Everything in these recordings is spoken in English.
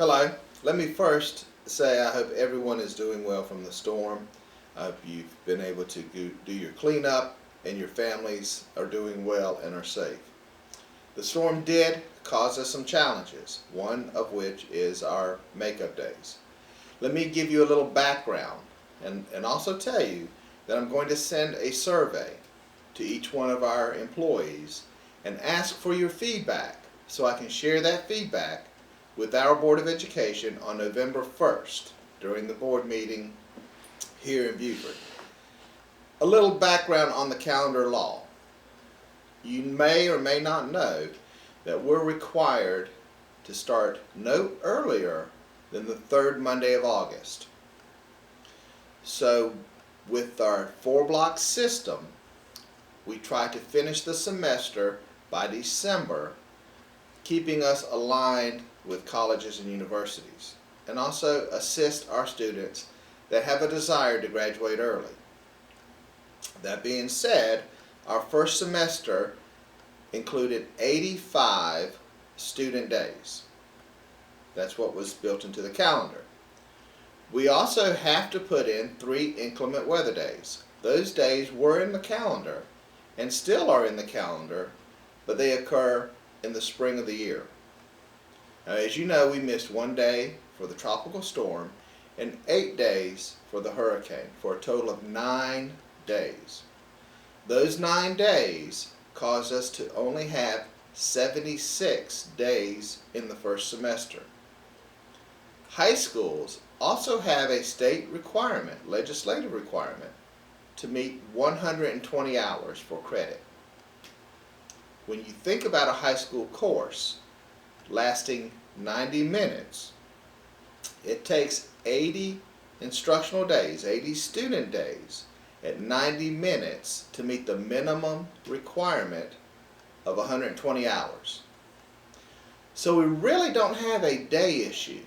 Hello. Let me first say I hope everyone is doing well from the storm. I hope you've been able to do your cleanup and your families are doing well and are safe. The storm did cause us some challenges, one of which is our makeup days. Let me give you a little background and also tell you that I'm going to send a survey to each one of our employees and ask for your feedback so I can share that feedback with our Board of Education on November 1st during the board meeting here in Beaufort. A little background on the calendar law. You may or may not know that we're required to start no earlier than the third Monday of August. So with our 4-block system, we try to finish the semester by December, keeping us aligned with colleges and universities, and also assist our students that have a desire to graduate early. That being said, our first semester included 85 student days. That's what was built into the calendar. We also have to put in 3 inclement weather days. Those days were in the calendar and still are in the calendar, but they occur in the spring of the year. Now, as you know, we missed 1 day for the tropical storm and 8 days for the hurricane, for a total of 9 days. Those 9 days caused us to only have 76 days in the first semester. High schools also have a state requirement, legislative requirement, to meet 120 hours for credit. When you think about a high school course lasting 90 minutes, it takes 80 instructional days, 80 student days at 90 minutes to meet the minimum requirement of 120 hours. So we really don't have a day issue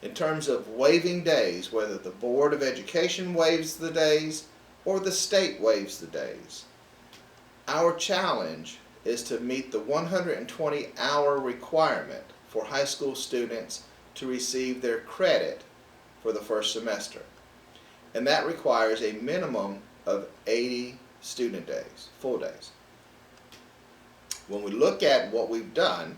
in terms of waiving days, whether the Board of Education waives the days or the state waives the days. Our challenge is to meet the 120-hour requirement for high school students to receive their credit for the first semester. And that requires a minimum of 80 student days, full days. When we look at what we've done,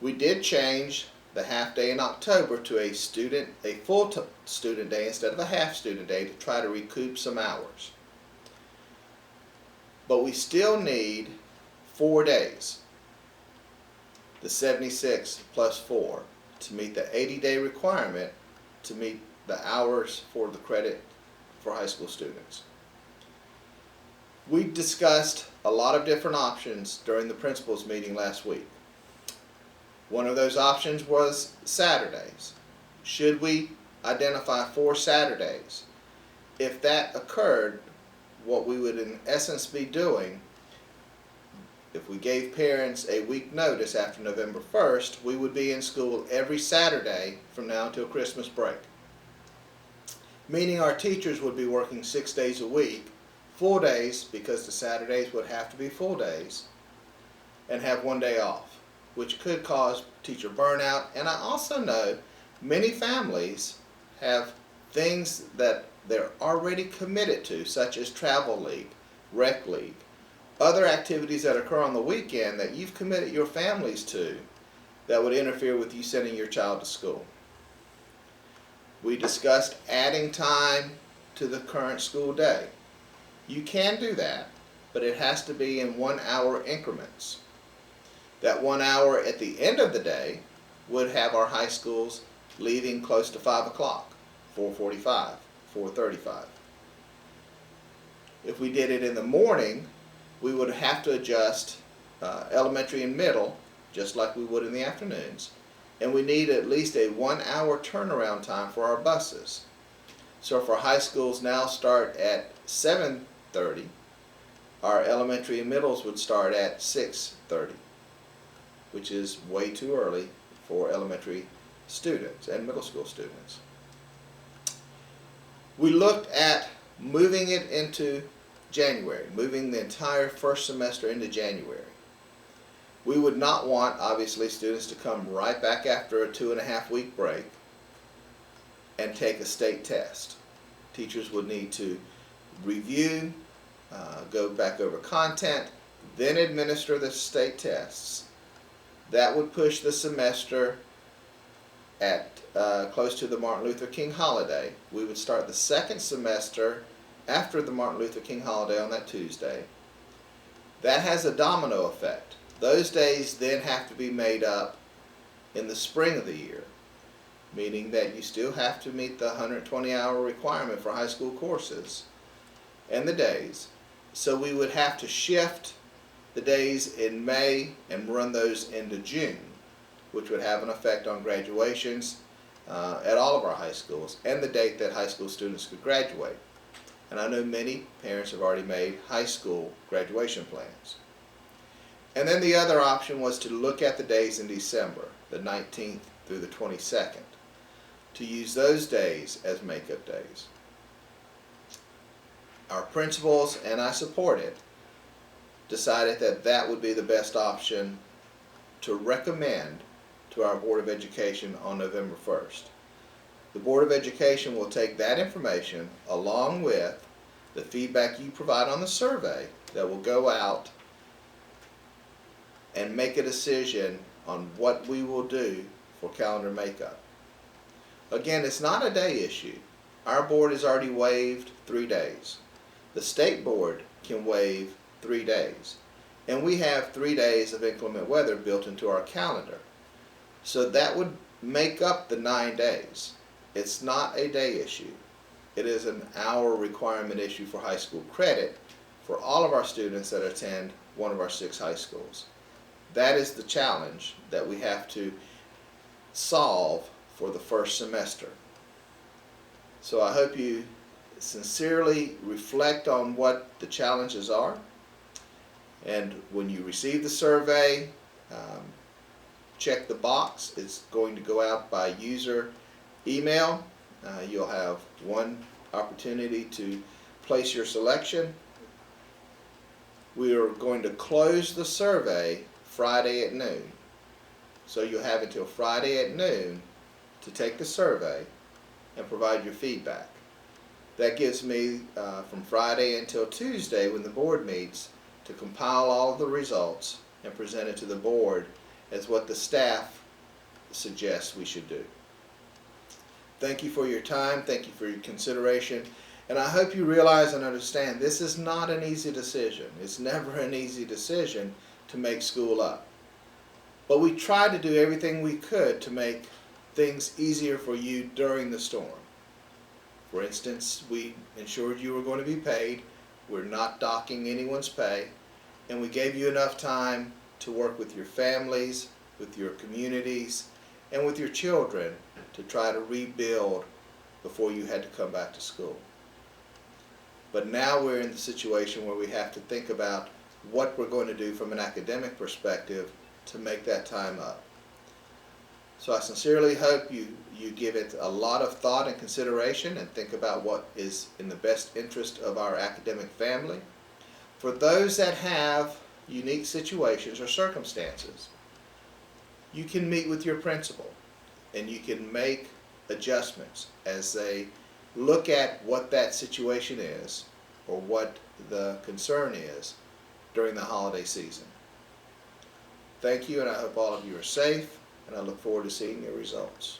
we did change the half day in October to a full student day instead of a half student day to try to recoup some hours. But we still need 4 days, the 76 plus 4, to meet the 80-day requirement to meet the hours for the credit for high school students. We discussed a lot of different options during the principals meeting last week. One of those options was Saturdays. Should we identify 4 Saturdays? If that occurred, what we would in essence be doing, if we gave parents a week notice after November 1st, we would be in school every Saturday from now until Christmas break. Meaning our teachers would be working 6 days a week, full days, because the Saturdays would have to be full days, and have 1 day off, which could cause teacher burnout. And I also know many families have things that they're already committed to, such as travel league, rec league, other activities that occur on the weekend that you've committed your families to that would interfere with you sending your child to school. We discussed adding time to the current school day. You can do that, but it has to be in 1-hour increments. That 1 hour at the end of the day would have our high schools leaving close to 5 o'clock, 4:45, 4:35. If we did it in the morning, we would have to adjust elementary and middle, just like we would in the afternoons, and we need at least a 1-hour turnaround time for our buses. So if our high schools now start at 7:30, our elementary and middles would start at 6:30, which is way too early for elementary students and middle school students. We looked at moving it into January, moving the entire first semester into January. We would not want, obviously, students to come right back after a 2.5-week break and take a state test. Teachers would need to review, go back over content, then administer the state tests. That would push the semester at close to the Martin Luther King holiday. We would start the second semester after the Martin Luther King holiday on that Tuesday. That has a domino effect. Those days then have to be made up in the spring of the year, meaning that you still have to meet the 120-hour requirement for high school courses and the days. So we would have to shift the days in May and run those into June, which would have an effect on graduations at all of our high schools and the date that high school students could graduate. And I know many parents have already made high school graduation plans. And then the other option was to look at the days in December, the 19th through the 22nd, to use those days as makeup days. Our principals, and I support it, decided that that would be the best option to recommend to our Board of Education on November 1st. The Board of Education will take that information along with the feedback you provide on the survey that will go out and make a decision on what we will do for calendar makeup. Again, it's not a day issue. Our board has already waived 3 days. The state board can waive 3 days. And we have 3 days of inclement weather built into our calendar. So that would make up the 9 days. It's not a day issue. It is an hour requirement issue for high school credit for all of our students that attend one of our 6 high schools. That is the challenge that we have to solve for the first semester. So I hope you sincerely reflect on what the challenges are. And when you receive the survey, check the box. It's going to go out by user email. You'll have one opportunity to place your selection. We are going to close the survey Friday at noon. So you'll have until Friday at noon to take the survey and provide your feedback. That gives me from Friday until Tuesday when the board meets to compile all of the results and present it to the board as what the staff suggests we should do. Thank you for your time. Thank you for your consideration. And I hope you realize and understand this is not an easy decision. It's never an easy decision to make school up. But we tried to do everything we could to make things easier for you during the storm. For instance, we ensured you were going to be paid. We're not docking anyone's pay. And we gave you enough time to work with your families, with your communities, and with your children to try to rebuild before you had to come back to school. But now we're in the situation where we have to think about what we're going to do from an academic perspective to make that time up. So I sincerely hope you give it a lot of thought and consideration and think about what is in the best interest of our academic family. For those that have unique situations or circumstances, you can meet with your principal and you can make adjustments as they look at what that situation is or what the concern is during the holiday season. Thank you, and I hope all of you are safe, and I look forward to seeing your results.